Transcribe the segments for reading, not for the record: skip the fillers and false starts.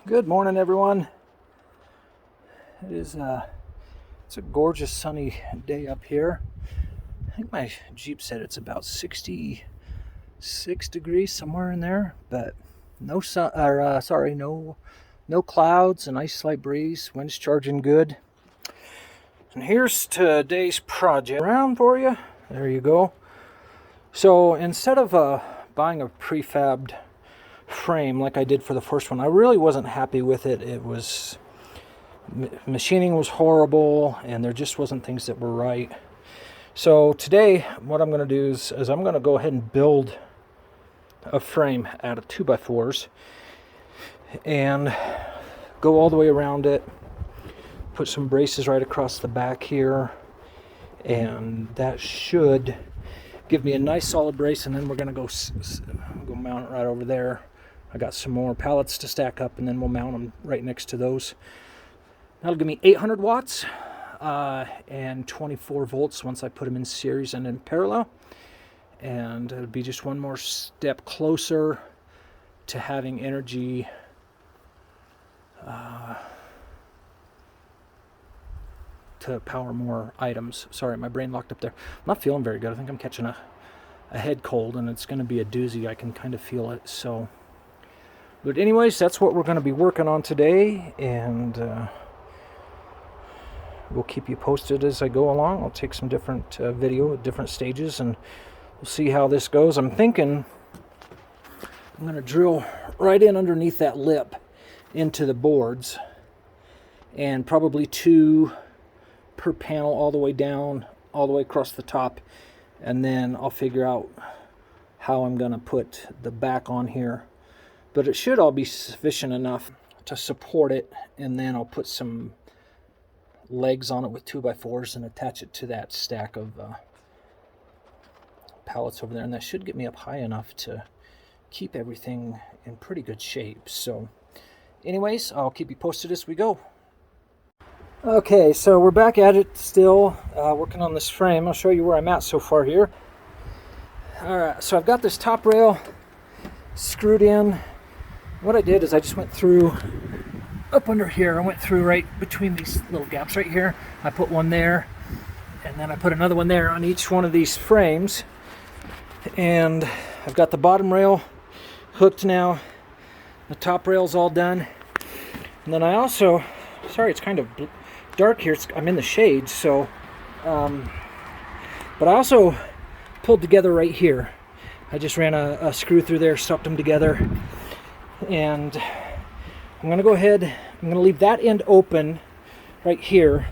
Good morning, everyone. It's a gorgeous sunny day up here. I think my Jeep said it's about 66 degrees, somewhere in there, but no sun, no clouds, a nice slight breeze, wind's charging good. And here's today's project around for you. There you go. So instead of buying a prefabbed frame like I did for the first one, I really wasn't happy with it. Machining was horrible, and there just wasn't things that were right. So today what I'm going to do is I'm going to go ahead and build a frame out of 2x4s and go all the way around it, put some braces right across the back here, and that should give me a nice solid brace. And then we're going to go mount it right over there. I got some more pallets to stack up, and then we'll mount them right next to those. That'll give me 800 watts and 24 volts once I put them in series and in parallel. And it'll be just one more step closer to having energy to power more items. Sorry, my brain locked up there. I'm not feeling very good. I think I'm catching a head cold, and it's going to be a doozy. I can kind of feel it. So, but anyways, that's what we're going to be working on today, and we'll keep you posted as I go along. I'll take some different video at different stages, and we'll see how this goes. I'm thinking I'm going to drill right in underneath that lip into the boards, and probably 2 per panel all the way down, all the way across the top, and then I'll figure out how I'm going to put the back on here. But it should all be sufficient enough to support it, and then I'll put some legs on it with 2x4s and attach it to that stack of pallets over there, and that should get me up high enough to keep everything in pretty good shape. So anyways, I'll keep you posted as we go. Okay, so we're back at it still, working on this frame. I'll show you where I'm at so far here. Alright, so I've got this top rail screwed in. What I did is I just went through up under here. I went through right between these little gaps right here. I put one there, and then I put another one there on each one of these frames. And I've got the bottom rail hooked now. The top rail's all done. And then I also, sorry, it's kind of dark here. I'm in the shade, so, but I also pulled together right here. I just ran a screw through there, stuck them together, and I'm going to go ahead, I'm going to leave that end open right here,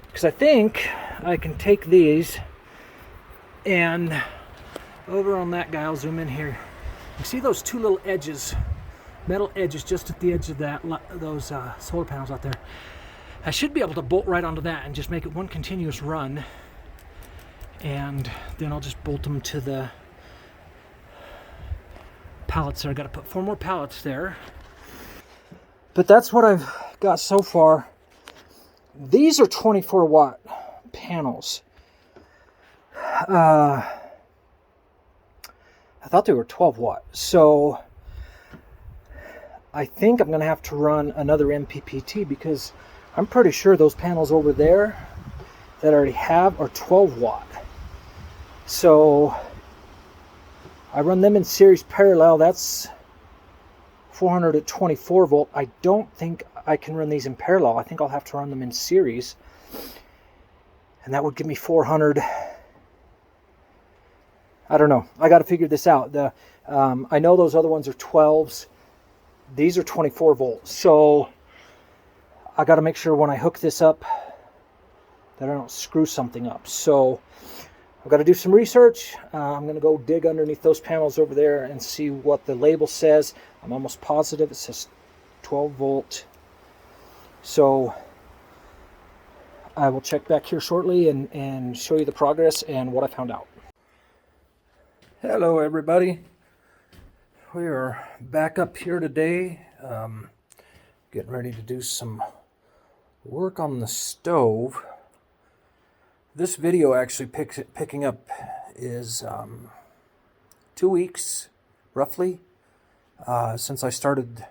because I think I can take these, and over on that guy, I'll zoom in here. You see those 2 little edges, metal edges just at the edge of those solar panels out there? I should be able to bolt right onto that and just make it one continuous run, and then I'll just bolt them to the pallets there. I got to put 4 more pallets there. But that's what I've got so far. These are 24 watt panels. I thought they were 12 watt. So I think I'm going to have to run another MPPT, because I'm pretty sure those panels over there that I already have are 12 watt. So I run them in series parallel. That's 400 at 24 volt. I don't think I can run these in parallel. I think I'll have to run them in series, and that would give me 400. I don't know. I got to figure this out. I know those other ones are 12s. These are 24 volts. So I got to make sure when I hook this up that I don't screw something up. So I've got to do some research. I'm going to go dig underneath those panels over there and see what the label says. I'm almost positive it says 12 volt. So I will check back here shortly and show you the progress and what I found out. Hello, everybody. We are back up here today, getting ready to do some work on the stove. This video actually picking up is 2 weeks, roughly, since I started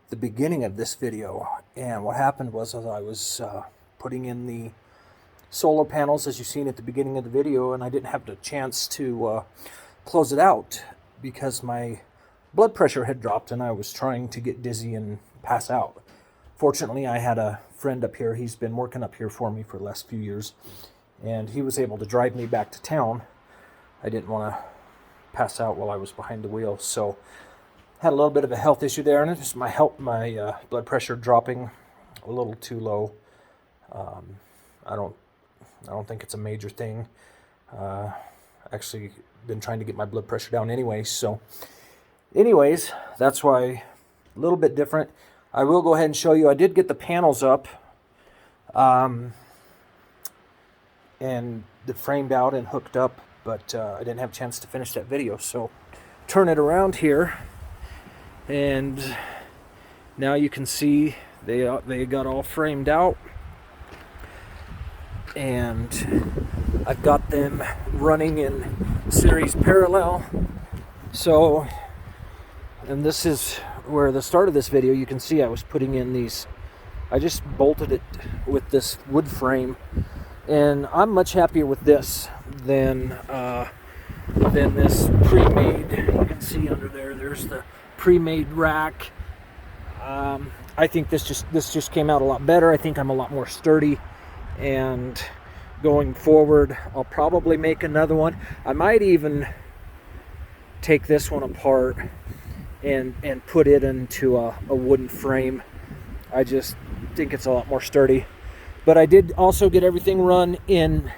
the beginning of this video. And what happened was, as I was putting in the solar panels, as you've seen at the beginning of the video, and I didn't have the chance to close it out because my blood pressure had dropped and I was trying to get dizzy and pass out. Fortunately, I had a friend up here. He's been working up here for me for the last few years, and he was able to drive me back to town. I didn't want to pass out while I was behind the wheel, so had a little bit of a health issue there, and it's just my blood pressure dropping a little too low. I don't think it's a major thing. Actually been trying to get my blood pressure down anyway, so anyways, that's why a little bit different. I will go ahead and show you. I did get the panels up and framed out and hooked up, but I didn't have a chance to finish that video. So turn it around here, and now you can see they got all framed out, and I've got them running in series parallel. So, and this is where the start of this video, you can see I was putting in these, I just bolted it with this wood frame, and I'm much happier with this than this pre-made. You can see under there's the pre-made rack. I think this just came out a lot better. I think I'm a lot more sturdy, and going forward I'll probably make another one. I might even take this one apart and put it into a wooden frame. I just think it's a lot more sturdy. But I did also get everything run in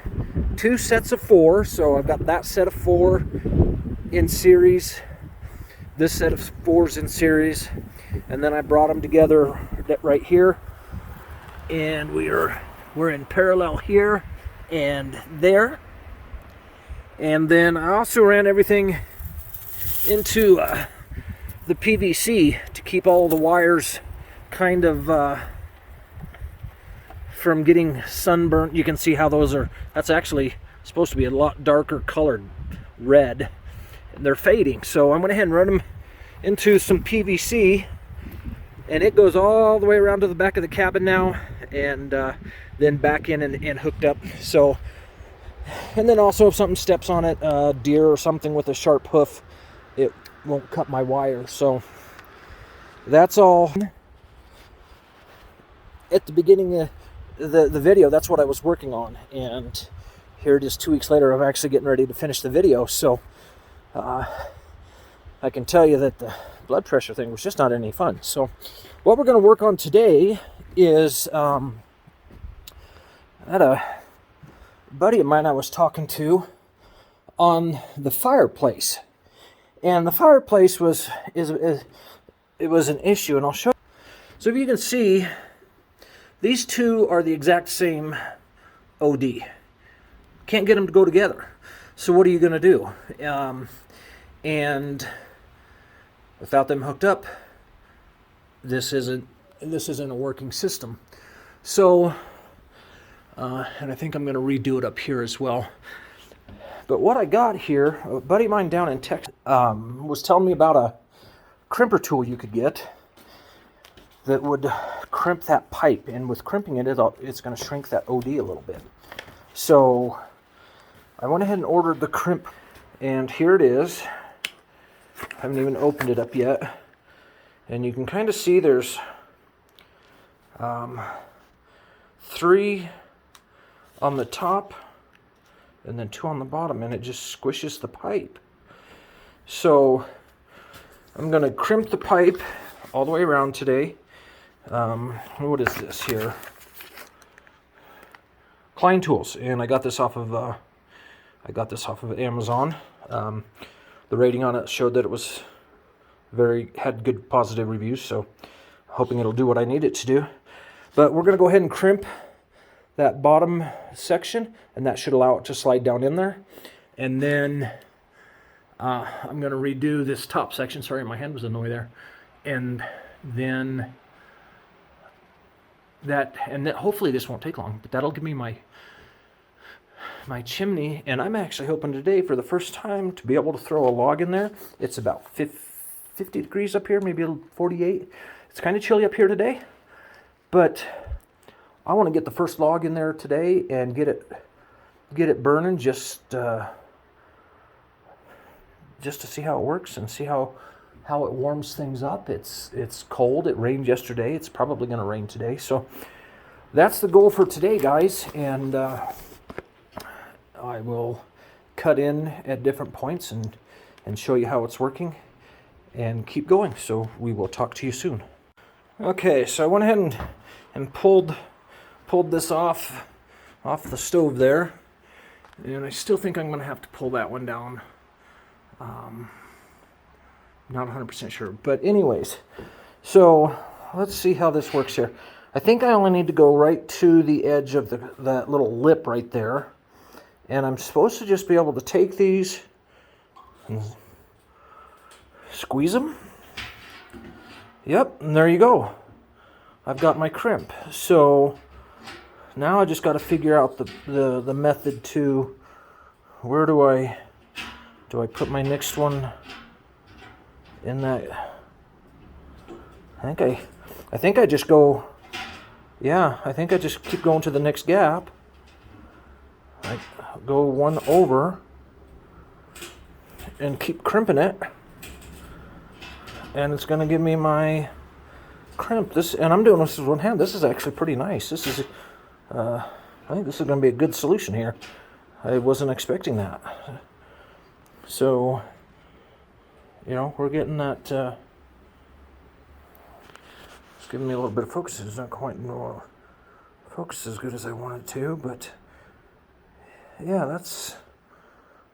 2 sets of 4. So I've got that set of 4 in series, this set of 4s in series, and then I brought them together right here, and we're in parallel here and there. And then I also ran everything into the PVC to keep all the wires kind of from getting sunburnt. You can see how those are, that's actually supposed to be a lot darker colored red, and they're fading. So I went ahead and run them into some PVC, and it goes all the way around to the back of the cabin now, and then back in and hooked up. So, and then also if something steps on it, deer or something with a sharp hoof, it won't cut my wire. So that's all. At the beginning of the video, that's what I was working on, and here it is 2 weeks later. I'm actually getting ready to finish the video. So I can tell you that the blood pressure thing was just not any fun. So what we're going to work on today is I had a buddy of mine I was talking to on the fireplace. And the fireplace was an issue, and I'll show you. So if you can see, these two are the exact same OD. Can't get them to go together. So what are you going to do? And without them hooked up, this isn't a working system. So, and I think I'm going to redo it up here as well. But what I got here, a buddy of mine down in Texas was telling me about a crimper tool you could get that would crimp that pipe. And with crimping it, it's going to shrink that OD a little bit. So I went ahead and ordered the crimp, and here it is. I haven't even opened it up yet. And you can kind of see there's 3 on the top and then 2 on the bottom, and it just squishes the pipe. So I'm going to crimp the pipe all the way around today. What is this here? Klein Tools, and I got this off of Amazon. The rating on it showed that it was had good positive reviews, so hoping it'll do what I need it to do. But we're going to go ahead and crimp that bottom section, and that should allow it to slide down in there. And then I'm going to redo this top section. Sorry, my hand was in the way there. And then hopefully this won't take long, but that'll give me my chimney. And I'm actually hoping today for the first time to be able to throw a log in there. It's about 50 degrees up here, maybe 48. It's kind of chilly up here today, but I want to get the first log in there today and get it burning just to see how it works and see how it warms things up. It's cold. It rained yesterday. It's probably going to rain today. So that's the goal for today, guys. And I will cut in at different points and show you how it's working and keep going. So we will talk to you soon. Okay, so I went ahead and pulled this off the stove there. And I still think I'm going to have to pull that one down. Not 100% sure. But anyways, so let's see how this works here. I think I only need to go right to the edge of that little lip right there. And I'm supposed to just be able to take these and squeeze them. Yep, and there you go. I've got my crimp. So now I just got to figure out the method to where do I put my next one in that. I think I just go, yeah, I think I just keep going to the next gap. I go one over and keep crimping it, and it's going to give me my crimp. And I'm doing this with one hand. This is actually pretty nice. This is I think this is going to be a good solution here. I wasn't expecting that. So, you know, we're getting that. It's giving me a little bit of focus. It's not quite focus as good as I wanted to, but yeah, that's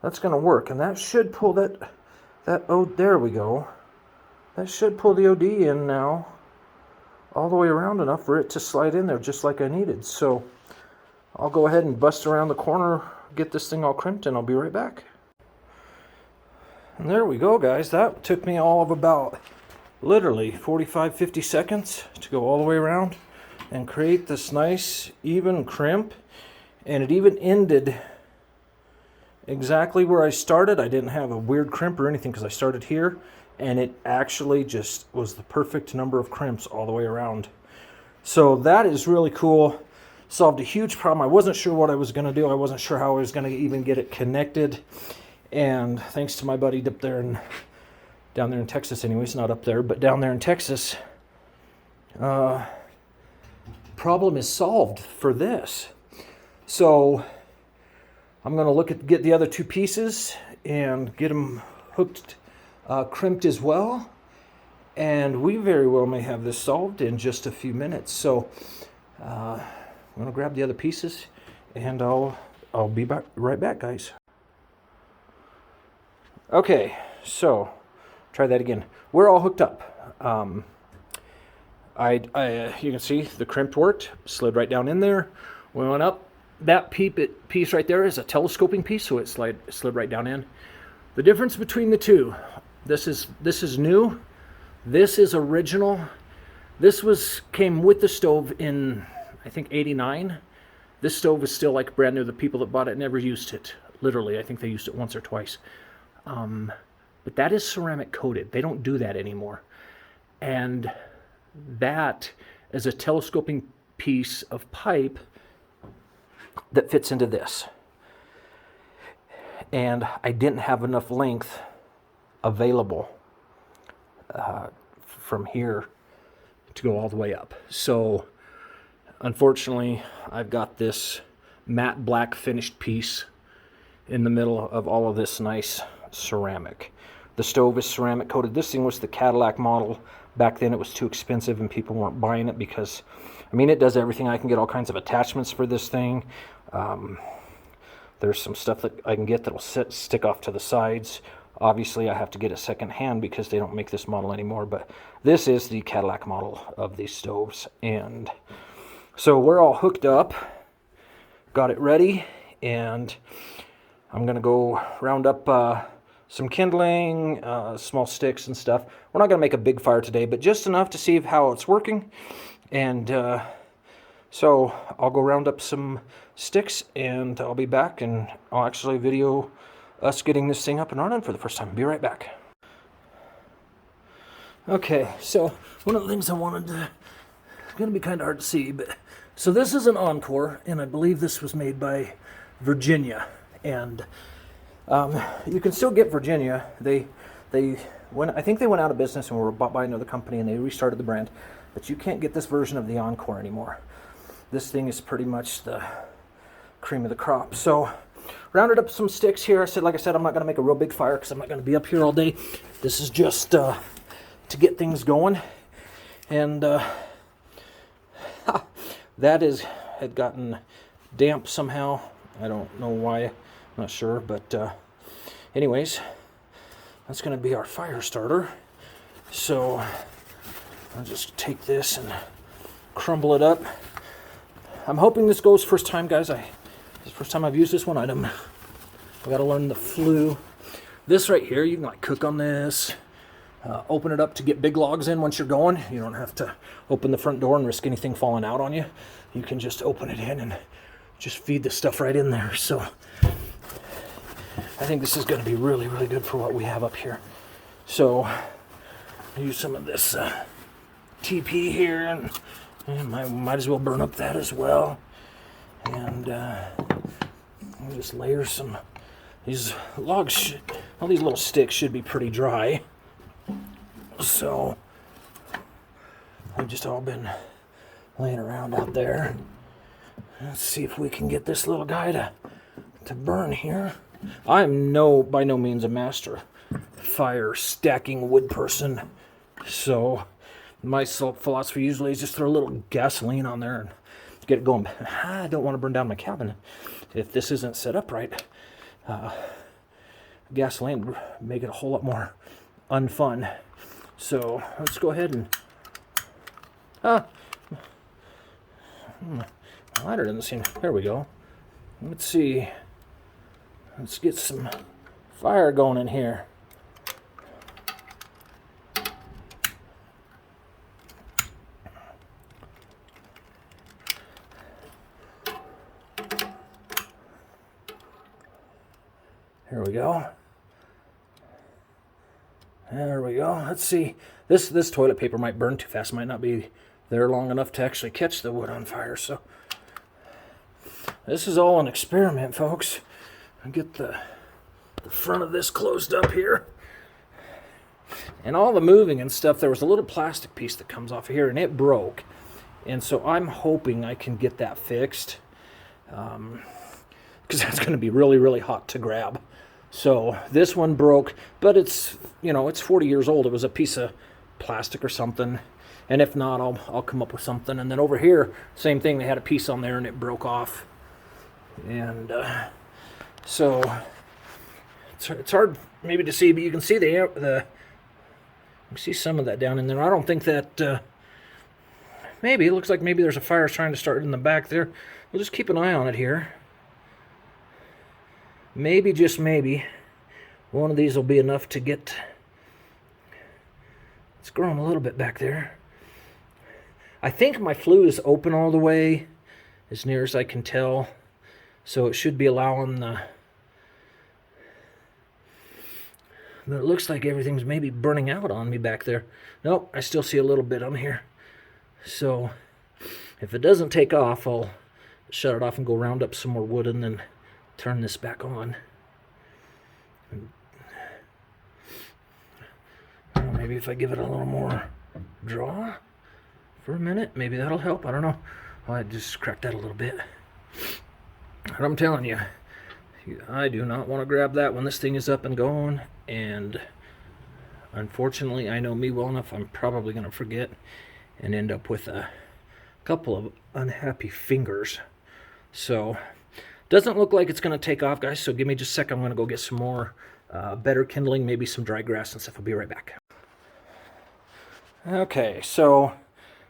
going to work, and that should pull that. Oh, there we go. That should pull the OD in now, all the way around enough for it to slide in there just like I needed. So I'll go ahead and bust around the corner, get this thing all crimped, and I'll be right back. And there we go, guys. That took me all of about literally 45-50 seconds to go all the way around and create this nice even crimp. And it even ended exactly where I started. I didn't have a weird crimp or anything because I started here, and it actually just was the perfect number of crimps all the way around. So that is really cool. Solved a huge problem. I wasn't sure what I was going to do. I wasn't sure how I was going to even get it connected. And thanks to my buddy down there in Texas anyways, not up there, but down there in Texas, problem is solved for this. So I'm going to get the other two pieces and get them hooked, crimped as well. And we very well may have this solved in just a few minutes. So I'm going to grab the other pieces and I'll be right back, guys. Okay, so try that again. We're all hooked up. You can see the crimp worked, slid right down in there. We went up. That piece right there is a telescoping piece, so it slid right down in. The difference between the two, this is new. This is original. This came with the stove in, I think, '89. This stove is still like brand new. The people that bought it never used it. Literally, I think they used it once or twice. But that is ceramic coated. They don't do that anymore. And that is a telescoping piece of pipe that fits into this. And I didn't have enough length available from here to go all the way up. So unfortunately, I've got this matte black finished piece in the middle of all of this nice ceramic. The stove is ceramic coated. This thing was the Cadillac model. Back then it was too expensive and people weren't buying it because, I mean, it does everything. I can get all kinds of attachments for this thing. There's some stuff that I can get that'll stick off to the sides. Obviously I have to get it second hand because they don't make this model anymore, but this is the Cadillac model of these stoves. And so we're all hooked up, got it ready, and I'm gonna go round up some kindling, small sticks and stuff. We're not going to make a big fire today, but just enough to see how it's working. And so I'll go round up some sticks and I'll be back, and I'll actually video us getting this thing up and running for the first time. Be right back. Okay, so one of the things I wanted to, it's going to be kind of hard to see, but so this is an Encore, and I believe this was made by Virginia, and you can still get Virginia. They I think they went out of business and were bought by another company, and they restarted the brand, but you can't get this version of the Encore anymore. This thing is pretty much the cream of the crop. So rounded up some sticks here. Like I said, I'm not going to make a real big fire because I'm not going to be up here all day. This is just to get things going. And that had gotten damp somehow. I don't know why. I'm not sure. But anyways, that's going to be our fire starter. So I'll just take this and crumble it up. I'm hoping this goes first time, guys. This is the first time I've used this one item. I got to learn the flue. This right here, you can like cook on this. Open it up to get big logs in once you're going. You don't have to open the front door and risk anything falling out on you. You can just open it in and just feed the stuff right in there. So I think this is going to be really, really good for what we have up here. So I'll use some of this TP here, and might as well burn up that as well. And I'll just layer some. These logs, all these little sticks should be pretty dry. So they've just all been laying around out there. Let's see if we can get this little guy to burn here. I'm by no means a master fire stacking wood person. So my philosophy usually is just throw a little gasoline on there and get it going. I don't want to burn down my cabin if this isn't set up right. Gasoline would make it a whole lot more unfun. So let's go ahead and lighter doesn't seem. There we go. Let's see. Let's get some fire going in here. Here we go. There we go. Let's see. This toilet paper might burn too fast. Might not be there long enough to actually catch the wood on fire. So this is all an experiment, folks. I'll get the front of this closed up here. And all the moving and stuff, there was a little plastic piece that comes off of here, and it broke. And so I'm hoping I can get that fixed. Because that's going to be really, really hot to grab. So this one broke, but it's 40 years old. It was a piece of plastic or something. And if not, I'll come up with something. And then over here, same thing. They had a piece on there and it broke off. And so it's hard maybe to see, but you can see you can see some of that down in there. I don't think that maybe it looks like maybe there's a fire trying to start in the back there. We'll just keep an eye on it here. Maybe, just maybe, one of these will be enough to get. It's growing a little bit back there. I think my flue is open all the way, as near as I can tell. So it should be allowing the. But it looks like everything's maybe burning out on me back there. Nope, I still see a little bit on here. So if it doesn't take off, I'll shut it off and go round up some more wood and then turn this back on. Maybe if I give it a little more draw for a minute, maybe that'll help. I don't know. I just cracked that a little bit. But I'm telling you, I do not want to grab that when this thing is up and going. And unfortunately, I know me well enough, I'm probably going to forget and end up with a couple of unhappy fingers. So doesn't look like it's going to take off, guys, so give me just a second. I'm going to go get some more better kindling, maybe some dry grass and stuff. I'll be right back. Okay, so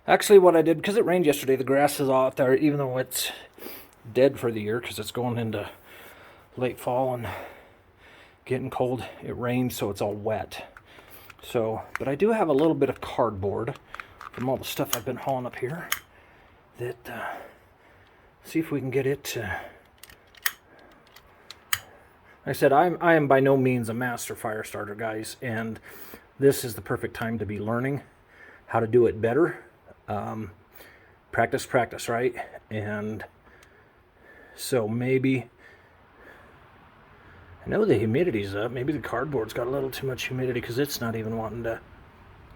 actually what I did, because it rained yesterday, the grass is all out there, even though it's dead for the year, because it's going into late fall and getting cold. It rained, so it's all wet. So, but I do have a little bit of cardboard from all the stuff I've been hauling up here that, see if we can get it to. Like I said, I am by no means a master fire starter, guys, and this is the perfect time to be learning how to do it better. Practice, practice, right? And so maybe, I know the humidity's up. Maybe the cardboard's got a little too much humidity because it's not even wanting to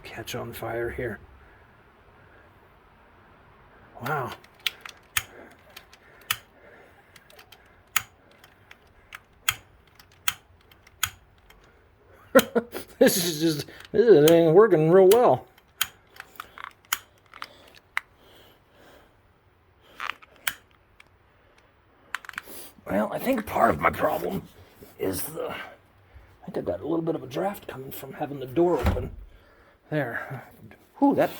catch on fire here. Wow. This ain't working real well. Well, I think part of my problem is I think I've got a little bit of a draft coming from having the door open. There. Whew, that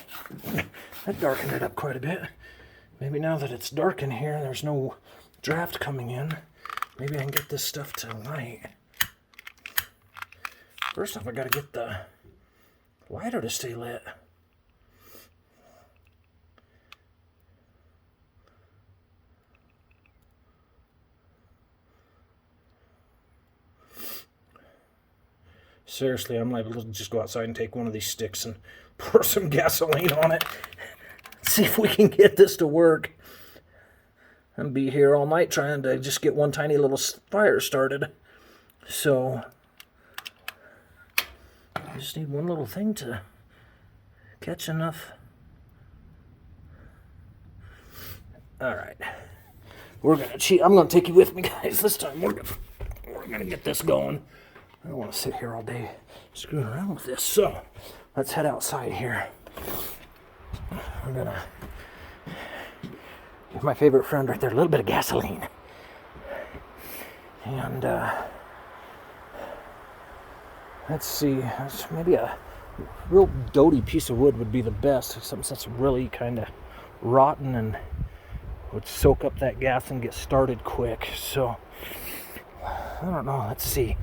darkened it up quite a bit. Maybe now that it's dark in here and there's no draft coming in, maybe I can get this stuff to light. First off, I gotta get the lighter to stay lit. Seriously, I'm liable to just go outside and take one of these sticks and pour some gasoline on it. See if we can get this to work. And be here all night trying to just get one tiny little fire started. So, I just need one little thing to catch enough. Alright. We're gonna cheat. I'm gonna take you with me, guys. This time we're gonna get this going. I don't want to sit here all day screwing around with this. So, let's head outside here. We're gonna, my favorite friend right there, a little bit of gasoline. And, let's see, maybe a real doty piece of wood would be the best. Something that's really kind of rotten and would soak up that gas and get started quick. So, I don't know, let's see.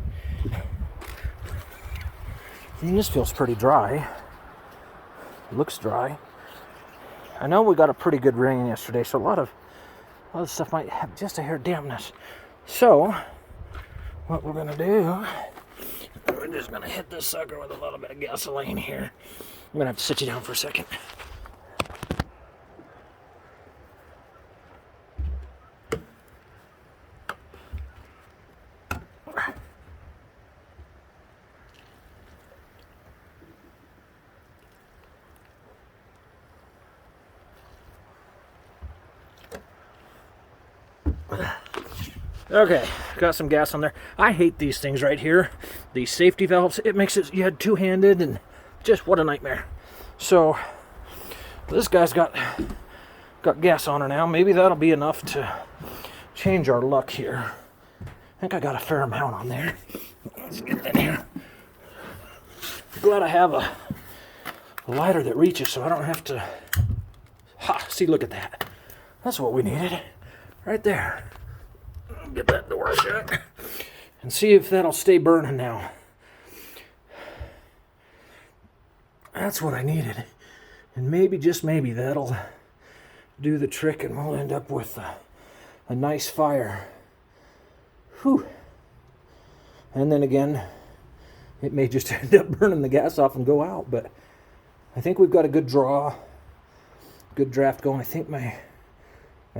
I mean, this feels pretty dry. It looks dry. I know we got a pretty good rain yesterday, so a lot of stuff might have just a hair dampness. So, what we're gonna do, we're just gonna hit this sucker with a little bit of gasoline here. I'm gonna have to sit you down for a second. Okay, got some gas on there. I hate these things right here. These safety valves, it makes it, you had two-handed and just what a nightmare. So, this guy's got gas on her now. Maybe that'll be enough to change our luck here. I think I got a fair amount on there. Let's get in here. Glad I have a lighter that reaches so I don't have to... Ha! See, look at that. That's what we needed. Right there. Get that door shut and see if that'll stay burning now. That's what I needed. And maybe, just maybe, that'll do the trick and we'll end up with a nice fire. Whew. And then again, it may just end up burning the gas off and go out, but I think we've got a good draw, good draft going. I think my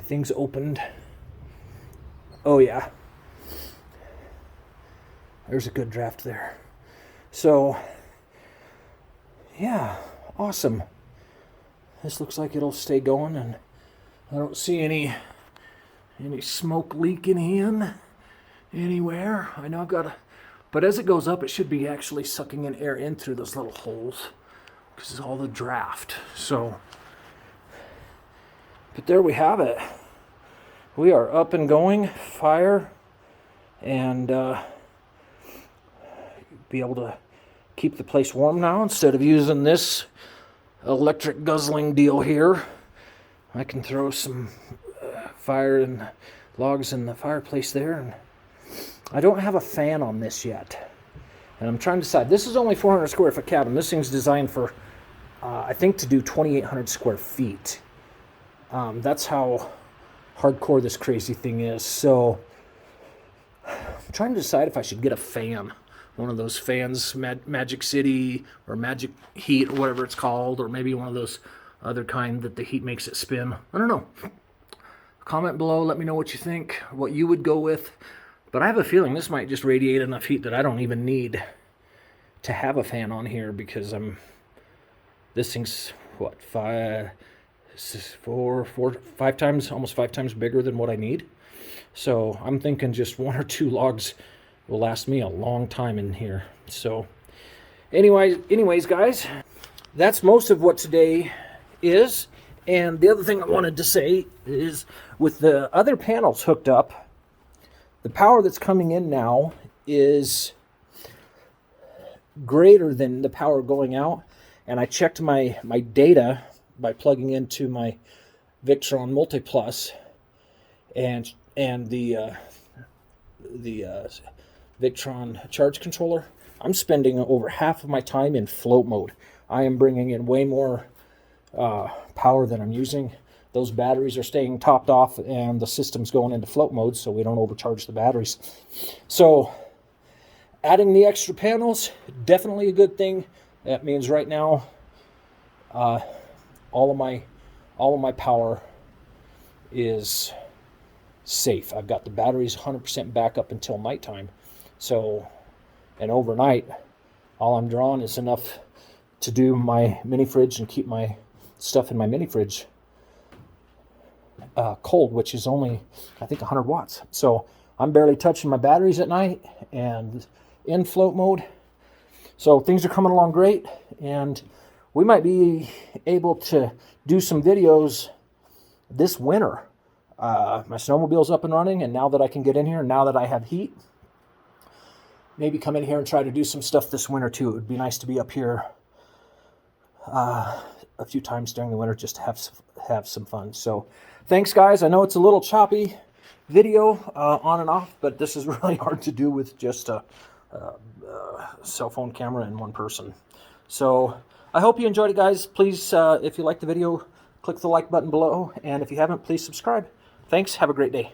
thing's opened. Oh yeah, there's a good draft there. So, yeah, awesome. This looks like it'll stay going, and I don't see any smoke leaking in anywhere. I know I've got but as it goes up, it should be actually sucking in air in through those little holes because it's all the draft. So, but there we have it. We are up and going, fire, and be able to keep the place warm now instead of using this electric guzzling deal here. I can throw some fire and logs in the fireplace there, and I don't have a fan on this yet. And I'm trying to decide. This is only 400 square foot cabin. This thing's designed for, I think, to do 2,800 square feet. That's how hardcore this crazy thing is. So I'm trying to decide if I should get a fan one of those fans, Magic City or Magic Heat or whatever it's called, or maybe one of those other kind that the heat makes it spin. I don't know. Comment below, let me know what you think, what you would go with. But I have a feeling this might just radiate enough heat that I don't even need to have a fan on here, because this thing's what, almost five times bigger than what I need. So I'm thinking just 1 or 2 logs will last me a long time in here. So anyways guys, that's most of what today is. And the other thing I wanted to say is, with the other panels hooked up, the power that's coming in now is greater than the power going out. And I checked my data by plugging into my Victron Multiplus and the Victron charge controller. I'm spending over half of my time in float mode. I am bringing in way more power than I'm using. Those batteries are staying topped off, and the system's going into float mode so we don't overcharge the batteries. So adding the extra panels, definitely a good thing. That means right now all of my power is safe. I've got the batteries 100% backup until nighttime. So, and overnight, all I'm drawing is enough to do my mini fridge and keep my stuff in my mini fridge cold, which is only, I think, 100 watts. So I'm barely touching my batteries at night and in float mode. So things are coming along great, and we might be able to do some videos this winter. My snowmobile's up and running, and now that I can get in here, now that I have heat, maybe come in here and try to do some stuff this winter too. It would be nice to be up here a few times during the winter just to have some fun. So thanks guys. I know it's a little choppy video on and off, but this is really hard to do with just a cell phone camera and one person. So I hope you enjoyed it guys. Please, if you liked the video, click the like button below, and if you haven't, please subscribe. Thanks. Have a great day.